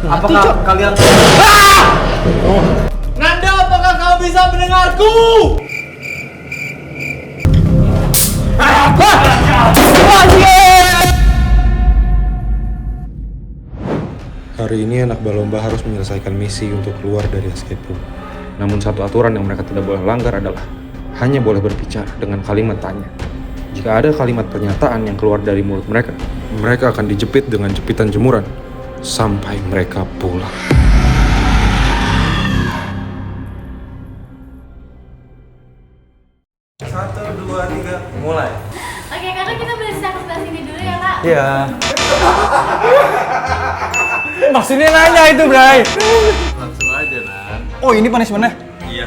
Apakah kalian... Nanda, apakah kau bisa mendengarku? Hari ini anak balomba harus menyelesaikan misi untuk keluar dari escape room. Namun satu aturan yang mereka tidak boleh langgar adalah hanya boleh berbicara dengan kalimat tanya. Jika ada kalimat pernyataan yang keluar dari mulut mereka, mereka akan dijepit dengan jepitan jemuran sampai mereka pulang. 1, 2, 3, mulai. Oke, kakak kita boleh start sebelah sini dulu ya, Kak? Iya. Maksudnya nanya itu, Bray. Langsung aja, Nan. Oh, ini punishment-nya? Iya.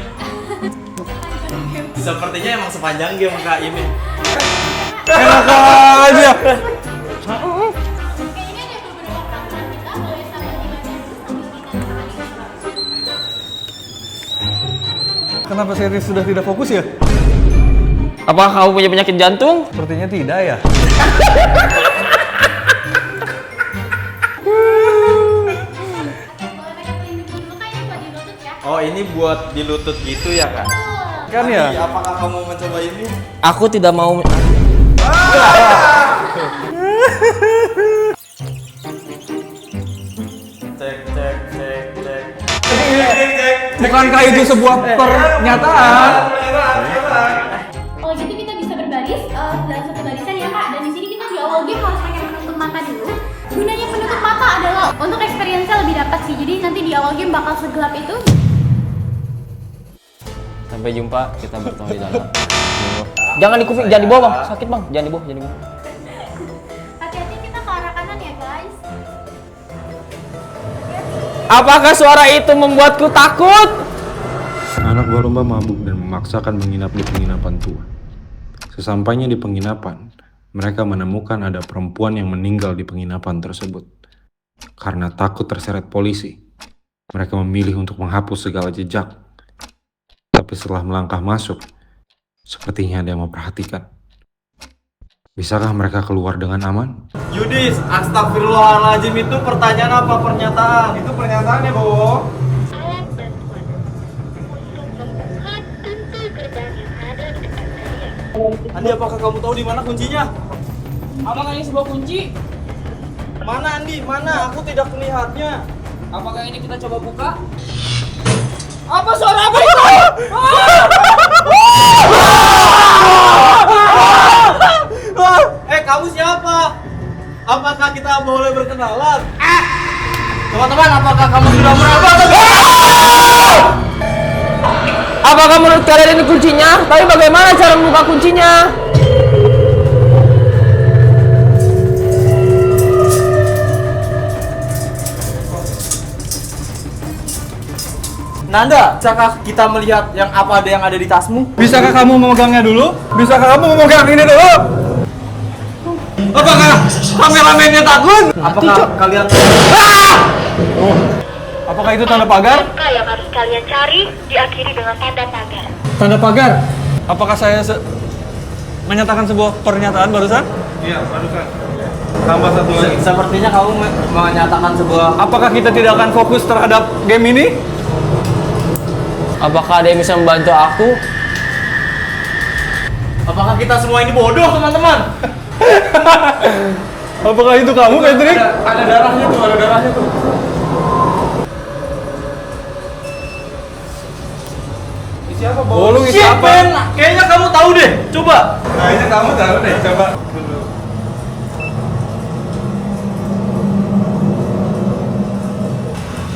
Sepertinya emang sepanjang game Kak ini. Enak aja. Kayaknya ada beberapa peraturan kita boleh sampai 5 jam. Kenapa Seri sudah tidak fokus ya? Apakah kamu punya penyakit jantung? Sepertinya tidak ya. Boleh pegang pelindung dulu, Kak, ini buat di lutut ya. Oh, ini buat di lutut gitu ya, Kak? Kan ya? Adi, apakah kamu mencoba ini? Aku tidak mau. Cek. Bukankah itu sebuah pernyataan? Oh, gitu kita bisa berbaris dalam satu barisan ya, Kak. Dan di sini kita di awal game harus pakai penutup mata dulu. Gunanya penutup mata adalah untuk experience-nya lebih dapat sih. Jadi nanti di awal game bakal segelap itu. Sampai jumpa, kita bertemu di dalam. Jangan di kuping, jangan di bawah, Bang. Sakit, Bang. Jangan di bawah. Hati-hati kita ke arah kanan ya, guys. Apakah suara itu membuatku takut? Anak balomba mabuk dan memaksakan menginap di penginapan tua. Sesampainya di penginapan, mereka menemukan ada perempuan yang meninggal di penginapan tersebut. Karena takut terseret polisi, mereka memilih untuk menghapus segala jejak. Tapi setelah melangkah masuk, sepertinya ada yang memperhatikan. Bisakah mereka keluar dengan aman? Yudis, astagfirullahaladzim, itu pertanyaan apa pernyataan? Itu pernyataannya, Bo. Alat bantuan untuk membuka pintu gerbang yang ada di dekat kalian. Andi, apakah kamu tahu di mana kuncinya? Apakah ini sebuah kunci? Mana, Andi? Mana? Aku tidak melihatnya. Apakah ini kita coba buka? Apa suara apa itu? Kamu siapa? Apakah kita boleh berkenalan? Teman-teman, apakah kamu sudah meraba? Apakah menurut kalian ini kuncinya? Tapi bagaimana cara membuka kuncinya? Nanda, bisakah kita melihat yang ada di tasmu? Bisakah kamu memegangnya dulu? Bisakah kamu memegang ini dulu? Apakah kameramennya takut? Apakah kalian... Apakah itu tanda pagar? Angka yang harus kalian cari diakhiri dengan tanda pagar. Tanda pagar? Apakah saya menyatakan sebuah pernyataan barusan? Iya, barusan. Tambah satu lagi. Sepertinya kamu menyatakan sebuah... Apakah kita tidak akan fokus terhadap game ini? Apakah ada yang bisa membantu aku? Apakah kita semua ini bodoh, teman-teman? Apakah itu kamu, Patrick? Ada darahnya tuh, Siapa, Bos? Oh, lu ngisi apa? Kayaknya kamu tahu deh. Coba. Kayaknya kamu tahu deh, coba.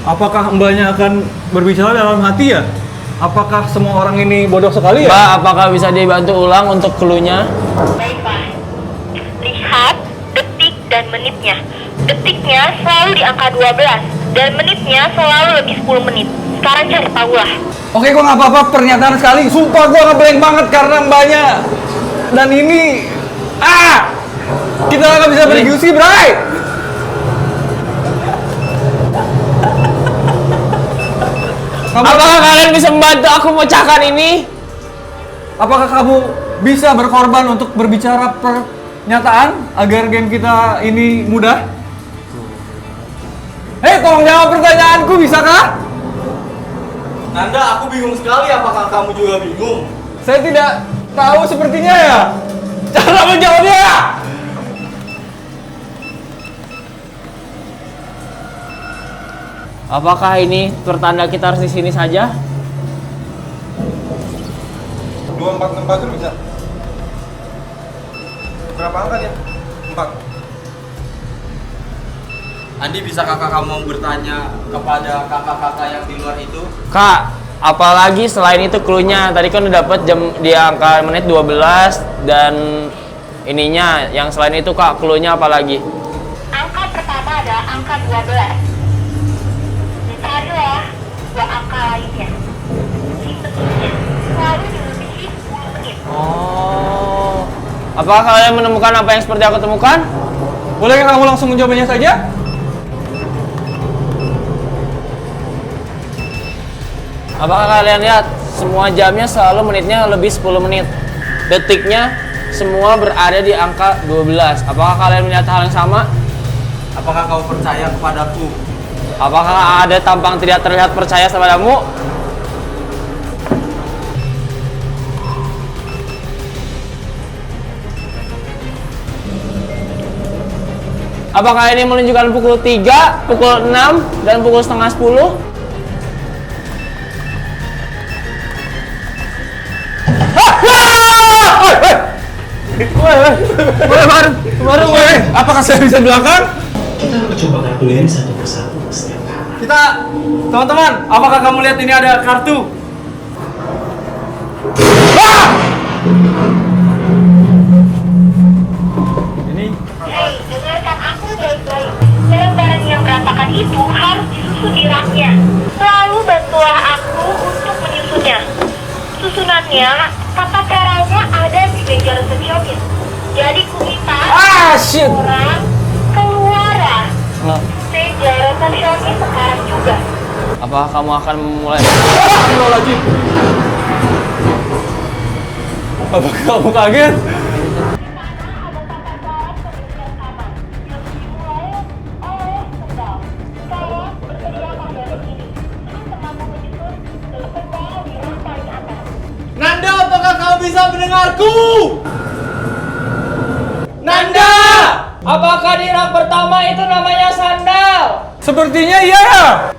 Apakah mbaknya akan berbicara dalam hati ya? Apakah semua orang ini bodoh sekali ya? Mbak, apakah bisa dibantu ulang untuk clue-nya? Baiklah. Lihat detik dan menitnya. Detiknya selalu di angka 12 dan menitnya selalu lebih 10 menit. Sekarang cari tahulah. Oke, gua nggak apa-apa pernyataan sekali. Sumpah gua ngeblank banget karena mbaknya. Dan ini... Kita nggak bisa berdiskusi, Bray! Apakah kalian bisa membantu aku memecahkan ini? Apakah kamu bisa berkorban untuk berbicara pernyataan agar game kita ini mudah? tolong jawab pertanyaanku, bisa kah? Nanda, aku bingung sekali. Apakah kamu juga bingung? Saya tidak tahu sepertinya ya. Cara menjawabnya. Apakah ini pertanda kita harus di sini saja? 2464 dulu bisa. Berapa angka dia? 4. Andi, bisa kakak kamu bertanya kepada kakak-kakak yang di luar itu? Kak, apalagi selain itu clue-nya. Tadi kan udah dapat jam di angka menit 12 dan ininya yang selain itu Kak, clue-nya apalagi? Angka pertama ada angka 12. Carilah dua angka lainnya. Si menitnya selalu dilebihi 10 menit. Oh. Apakah kalian menemukan apa yang seperti aku temukan? Bolehkah kamu langsung menjawabnya saja? Apakah kalian lihat semua jamnya selalu menitnya lebih 10 menit. Detiknya semua berada di angka 12. Apakah kalian melihat hal yang sama? Apakah kau percaya kepadaku? Apakah ada tampang tidak terlihat percaya kepadamu? Apakah ini menunjukkan pukul 3, pukul 6, dan pukul setengah 10? Baru, apakah saya bisa belakang? Kita akan coba kalkulasi satu persatu setiap kamar. Kita, teman-teman, apakah kamu lihat ini ada kartu? Hei, dengarkan aku baik-baik. Barang-barang yang berantakan itu harus disusun di raknya. Lalu bantulah aku untuk menyusunnya. Susunannya, tata caranya ada di meja resepsionis. Jadi ku minta Shit. orang keluar Nah, meja resepsionis sekarang juga. apakah kamu akan memulai? Apakah kamu kaget? Nanda, apakah kamu bisa mendengarku? Nanda! Apakah di rak pertama itu namanya sandal? Sepertinya iya.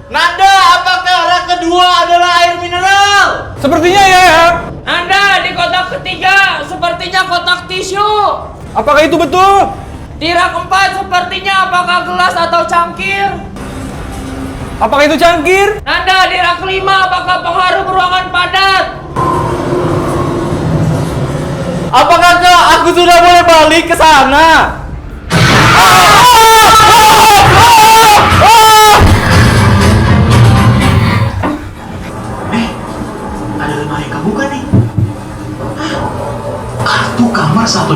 Nanda, apakah rak kedua adalah air mineral? Sepertinya iya ya. Anda di kotak ketiga sepertinya kotak tisu. Apakah itu betul? Di rak 4 sepertinya apakah gelas atau cangkir? Apakah itu cangkir? Anda di rak 5 apakah pengharum ruangan padat? Apakah aku sudah boleh balik ke sana? Ada lemari kebuka nih. Kartu kamar 108.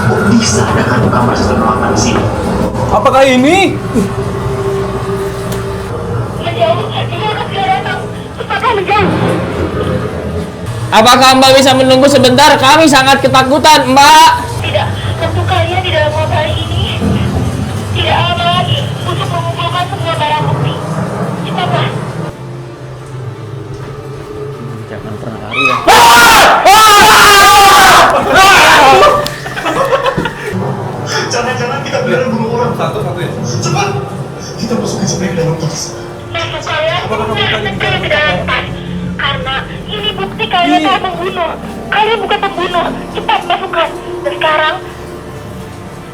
Kok bisa ada kartu kamar 108 di sini? Apakah ini? Menjauh, dia akan segera datang. Cepatlah menjauh. Apakah Mbak bisa menunggu sebentar? Kami sangat ketakutan, Mbak. Tidak, tentu kalian di dalam mobil ini tidak lama lagi untuk mengumpulkan semua barang bukti. Cepatlah. Jangan pernah lari ya. Jangan-jangan kita beneran bunuh orang. Satu ya. Cepat! Kita masukin spray ke dalam tas. Masuk kalian ke dalam tas. Karena ini bukti kalian telah membunuh. Kalian bukan pembunuh. Cepat masukkan. Dan sekarang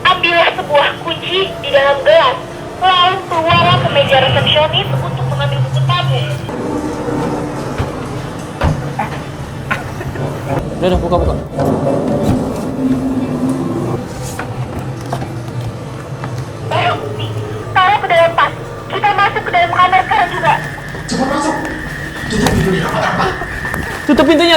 ambillah sebuah kunci di dalam gelas. Lalu keluarlah ke meja resepsionis untuk mengambil buku tamu. Udah, buka. Barang bukti. Taruh ke dalam tas. Kita masuk ke dalam kamar sekarang juga. Cepat masuk! Tutup pintu di rapat-rapat. Tutup pintunya.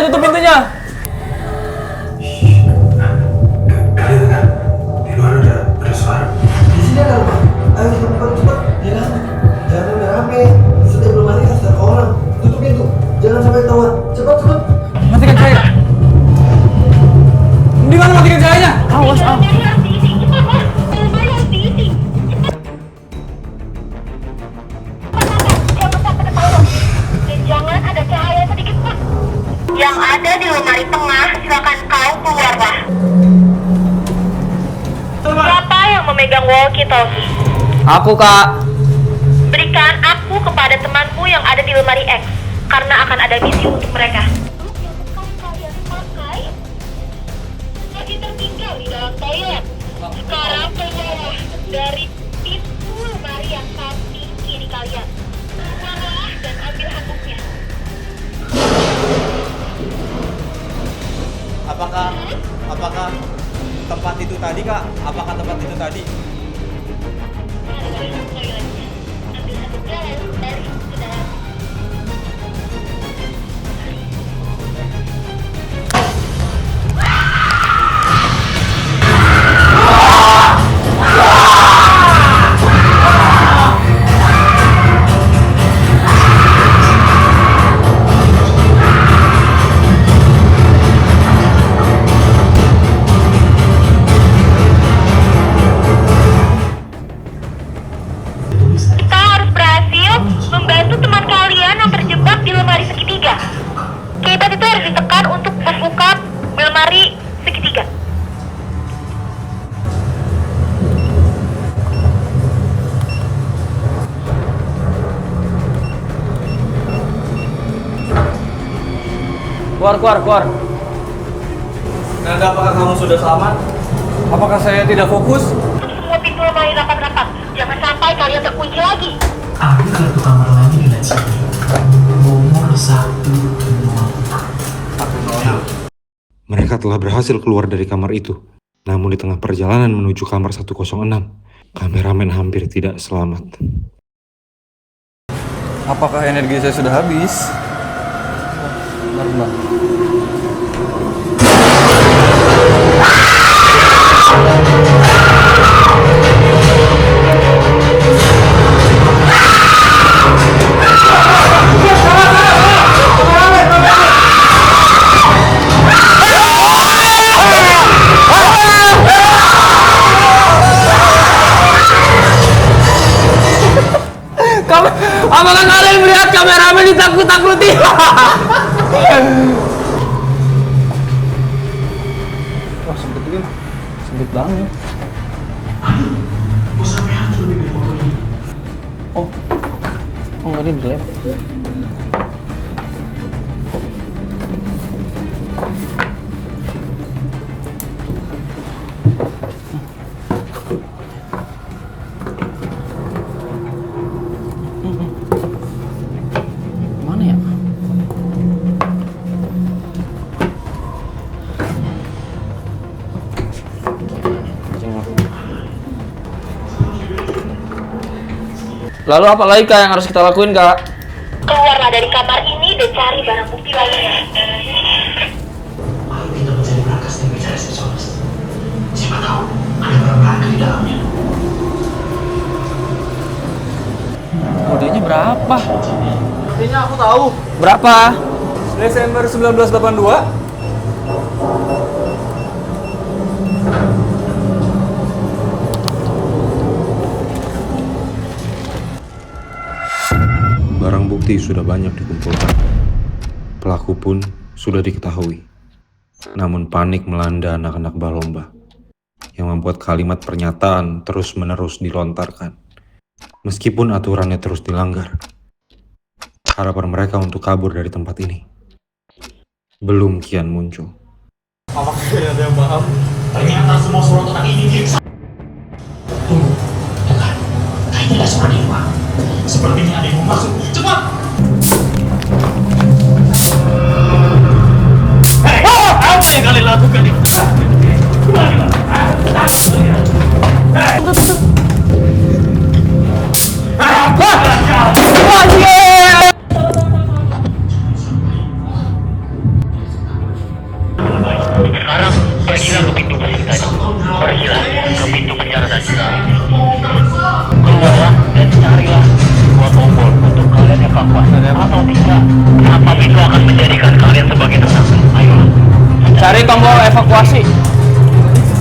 Di luar ada suara. Di sini ada apa? Ayo cepat. Jangan sampai rame. Sudah belum hari kasih tahu orang. Tutup pintu. Jangan sampai ketahuan. Cepat. Matikan saya. Di mana matikan cahayanya? Awas, Lemari harus diisi. Cepatlah. Lemari harus diisi. memegang walkie-talkie. Aku, Kak. Berikan aku kepada temanmu yang ada di lemari X, karena akan ada misi untuk mereka. Yang akan kalian pakai masih tertinggal di dalam toilet. Sekarang keluarlah dari pintu lemari yang samping kiri kalian. Keluarlah dan ambil handuknya. Apakah tempat itu tadi, Kak? Apakah tempat itu tadi? Keluarlah toiletnya. Ambil handuknya lalu tarik ke dalam. Kita harus berhasil membantu teman kalian yang terjebak di lemari segitiga. Keypad itu harus ditekan untuk membuka lemari segitiga. Keluar. Nanda, apakah kamu sudah selamat? Apakah saya tidak fokus? Tutup semua pintu lemari rapat-rapat. Jangan sampai kalian terkunci lagi. Ambil kartu kamar lagi dengan sini. Nomor 104. Mereka telah berhasil keluar dari kamar itu. Namun di tengah perjalanan menuju kamar 106, kameramen hampir tidak selamat. Apakah energi saya sudah habis? Benar, Mbak. Apakah kalian melihat kameramen ditakut-takuti? Wah, sempit ini. Sempit banget. Oh, enggak, ini dilem. Mana ya? Lalu apa lagi, Kak, yang harus kita lakuin, Kak? Keluarlah dari kamar ini dan cari barang bukti lainnya. Mari kita mencari berkas dan bicara resepsionis. Siapa tahu ada barang berharga di dalamnya. Kodenya berapa? Artinya aku tahu. Berapa? Desember 1982. Barang bukti sudah banyak dikumpulkan. Pelaku pun sudah diketahui. Namun panik melanda anak-anak Balomba yang membuat kalimat pernyataan terus-menerus dilontarkan. Meskipun aturannya terus dilanggar. Harapan mereka untuk kabur dari tempat ini belum kian muncul. Apakah ada yang paham? Ternyata semua serontotan ini dia. Tunggu, dengar. Kayaknya ada suara di luar. Sepertinya ada yang mau masuk. Cepat! Hei, apa yang kalian lakukan ini? Kembalilah. Sekarang pergilah ke pintu masuk tadi. Pergilah ke pintu penjara tadi. Keluarlah dan carilah sebuah tombol untuk kalian evakuasi. Atau tidak, apa itu akan menjadikan kalian sebagai tersangka. Ayolah. Cari tombol evakuasi.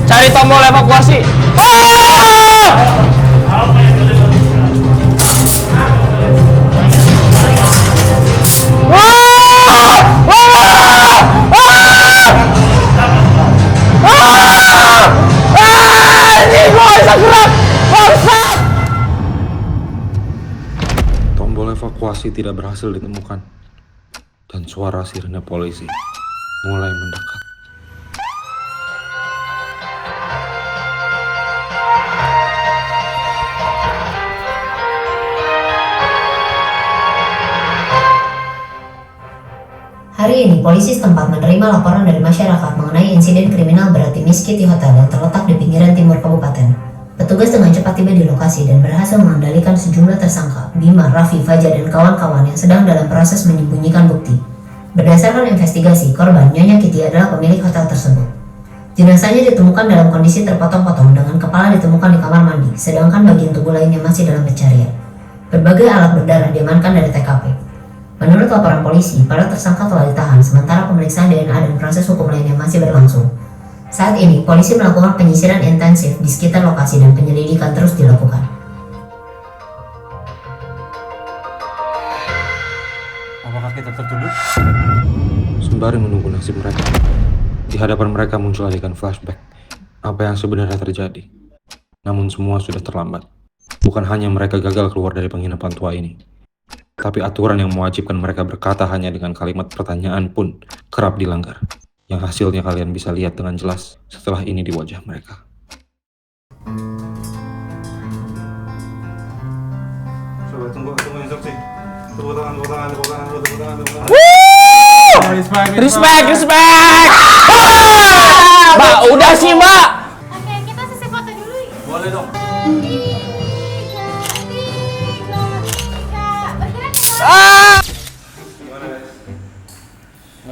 Cari tombol evakuasi. Ini gua bisa gerak. evakuasi tidak berhasil ditemukan, dan suara sirene polisi mulai mendekat. Hari ini, polisi setempat menerima laporan dari masyarakat mengenai insiden kriminal berat di Miss Kitty Hotel yang terletak di pinggiran timur kabupaten. Petugas dengan cepat tiba di lokasi dan berhasil mengendalikan sejumlah tersangka, Bima, Raffi, Fajar, dan kawan-kawan yang sedang dalam proses menyembunyikan bukti. Berdasarkan investigasi, korban, Nyonya Kitty adalah pemilik hotel tersebut. Jenazahnya ditemukan dalam kondisi terpotong-potong dengan kepala ditemukan di kamar mandi, sedangkan bagian tubuh lainnya masih dalam pencarian. Berbagai alat berdarah diamankan dari TKP. Menurut laporan polisi, para tersangka telah ditahan sementara pemeriksaan DNA dan proses hukum lainnya masih berlangsung. Saat ini, polisi melakukan penyisiran intensif di sekitar lokasi dan penyelidikan terus dilakukan. Apakah kita tertuduh? Sembari menunggu nasib mereka, di hadapan mereka muncul adegan flashback apa yang sebenarnya terjadi. Namun semua sudah terlambat. Bukan hanya mereka gagal keluar dari penginapan tua ini, tapi aturan yang mewajibkan mereka berkata hanya dengan kalimat pertanyaan pun kerap dilanggar. Yang hasilnya kalian bisa lihat dengan jelas setelah ini di wajah mereka. Coba tunggu instruksi. Tepuk tangan. Respect! Mbak, udah sih mbak! Oke, kita sesi foto dulu ya. Boleh dong. Bergerak ya, Pak.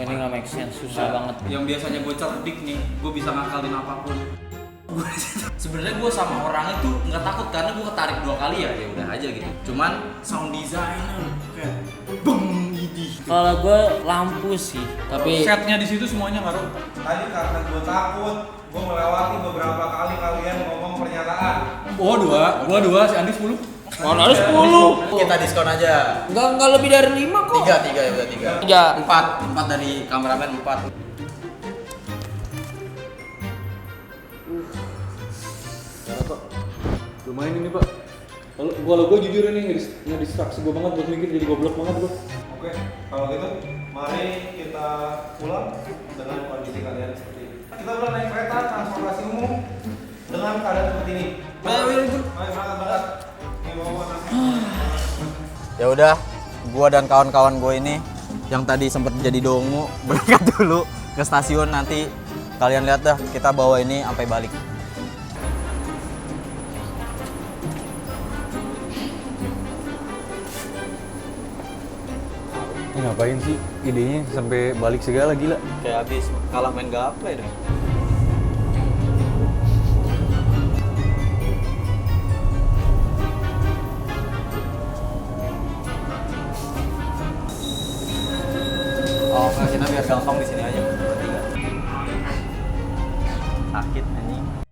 Ini nggak make sense, susah banget. Yang biasanya gue cerdik nih, gue bisa ngakalin apapun. Sebenarnya gue sama orang itu nggak takut karena gue ketarik 2 kali ya udah aja gitu. Cuman sound designer kayak beng gini. Kalau gue lampu sih, tapi Setnya di situ semuanya ngaruh. Tadi karena gue takut, gue melewati beberapa kali kalian ngomong pernyataan. Oh 2, gue 2, si Andi 10. mana ada 10. Kita diskon aja. Enggak lebih dari 5 kok. 3 ya udah 3. 4 dari kameramen 4. Lumayan ini pak. Kalau gue jujur ini ngedistraksi gue banget buat mikir, jadi goblok banget gue. Oke, kalau gitu mari kita pulang dengan kondisi kalian seperti ini. Kita udah naik kereta transportasi umum dengan keadaan seperti ini. Ayo berangkat. Ya udah, gua dan kawan-kawan gue ini yang tadi sempat jadi dongo berangkat dulu ke stasiun. Nanti kalian lihat dah, kita bawa ini sampai balik. Ini ngapain sih? Idenya sampai balik segala, gila. Kayak habis kalah main gaple deh. Oh, kita biar gampang di sini